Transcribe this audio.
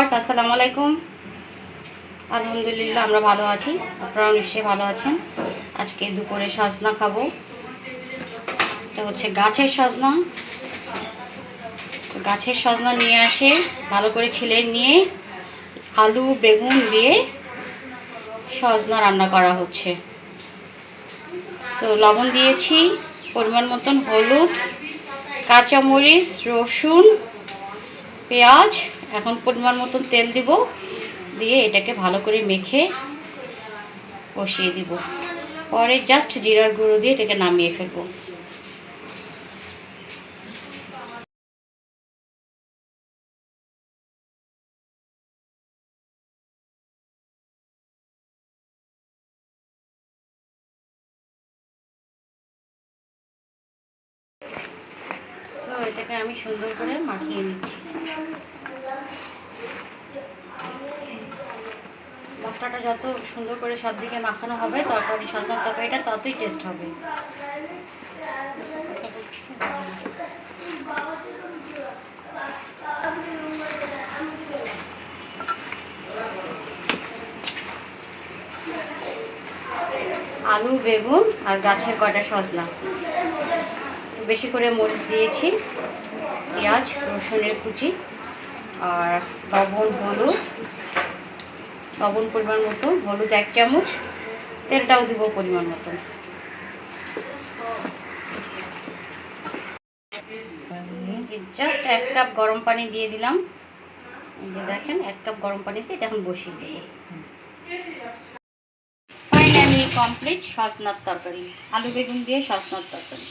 Viewers, আসসালামু আলাইকুম। আলহামদুলিল্লাহ আমরা ভালো আছি, আপনারা নিশ্চয়ই ভালো আছেন। আজকে দুপুরে সজনা খাবো। এটা হচ্ছে গাছের সজনা। গাছের সজনা নিয়ে আসে, ভালো করে ছিলে নিয়ে আলু বেগুন দিয়ে সজনা রান্না করা হচ্ছে। তো লবণ দিয়েছি, পরিমাণ মতন হলুদ, কাঁচামরিচ, রসুন, পেঁয়াজ। এখন পরিমাণ মতন তেল দিব, দিয়ে এটাকে ভালো করে মেখে কষিয়ে দিব। পরে জাস্ট জিরার গুঁড়ো দিয়ে এটাকে নামিয়ে ফেলবো। তো এটাকে আমি সুন্দর করে মাখিয়ে নিচ্ছি। মশলাটা যত সুন্দর করে সব দিকে মাখানো হবে, তরকারি সজনার তরকারিটা ততই টেস্ট হবে। আলু বেগুন আর গাছের কয়টা সজনা, বেশি করে মরিচ দিয়েছি, পেঁয়াজ রসুনের কুচি, আর লবণ হলুদ, লবণ পরিমাণ মতো, হলুদ 1 চামচ, তেলটাও দিব পরিমাণ মতো। জাস্ট 1 কাপ গরম পানি দিয়ে দিলাম। এই যে দেখেন, 1 কাপ গরম পানিতে এটা এখন বসিয়ে দেবো। ফাইনালি কমপ্লিট সজনার তরকারি, আলু বেগুন দিয়ে সজনার তরকারি।